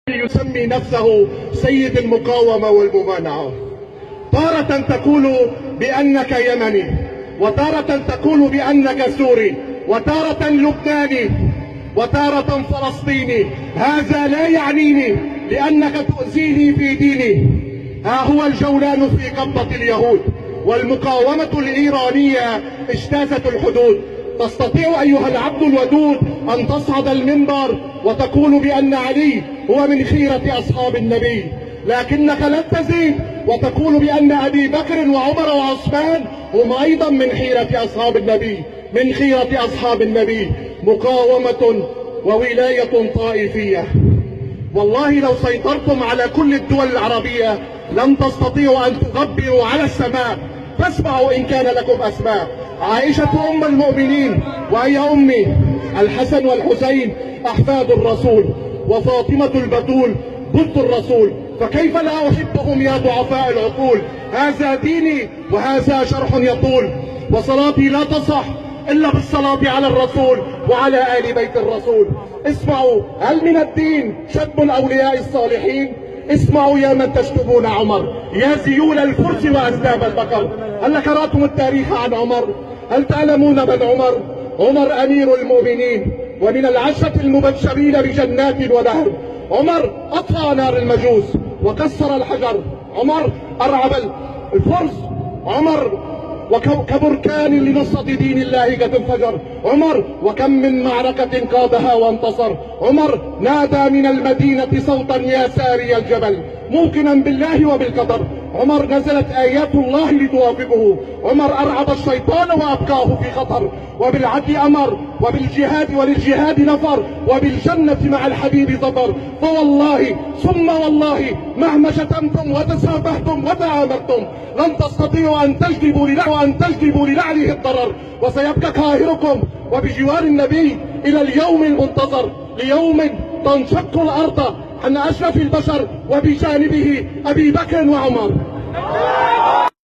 يسمي نفسه سيد المقاومة والممانعة. تارة تقول بأنك يمني، وتارة تقول بأنك سوري، وتارة لبناني، وتارة فلسطيني. هذا لا يعنيني لأنك تؤذيني في ديني. ها هو الجولان في قبضة اليهود، والمقاومة الإيرانية اجتازت الحدود. تستطيع أيها العبد الودود أن تصعد المنبر وتقول بأن علي هو من خيرة أصحاب النبي، لكنك لن تزيد وتقول بأن أبي بكر وعمر وعثمان هم أيضا من خيرة أصحاب النبي، من خيرة أصحاب النبي. مقاومة وولاية طائفية. والله لو سيطرتم على كل الدول العربية لن تستطيعوا أن تغبروا على السماء فاسمعوا إن كان لكم أسماء. عائشة أم المؤمنين وهي أمي، الحسن والحسين أحفاد الرسول، وفاطمة البتول بنت الرسول، فكيف لا أحبهم يا ضعفاء العقول؟ هذا ديني وهذا شرح يطول، وصلاتي لا تصح إلا بالصلاة على الرسول وعلى آل بيت الرسول. اسمعوا، هل من الدين شتم الأولياء الصالحين؟ اسمعوا يا من تشتمون عمر، يا زيول الفرس وأسلام البقر. هل قرأتم التاريخ عن عمر؟ هل تعلمون من عمر؟ عمر أمير المؤمنين ومن العشرة المبشرين بجنات ونهر. عمر أطفأ نار المجوس وكسر الحجر. عمر أرعب الفرس. عمر وكبركان لنصرة دين الله قد انفجر. عمر وكم من معركة قادها وانتصر. عمر نادى من المدينة صوتا يا ساري الجبل موقنا بالله وبالقدر. عمر نزلت آيات الله لتوافقه. عمر أرعب الشيطان وأبقاه في خطر. وبالعدل أمر، وبالجهاد وللجهاد نفر، وبالجنة مع الحبيب ظفر. فوالله ثم والله مهما شتمتم وتسابهتم وتآمرتم لن تستطيعوا أن تجلبوا لنعله الضرر، وسيبقى قاهركم وبجوار النبي إلى اليوم المنتظر، ليوم تنشق الأرض عن أشرف البشر وبجانبه أبي بكر وعمر.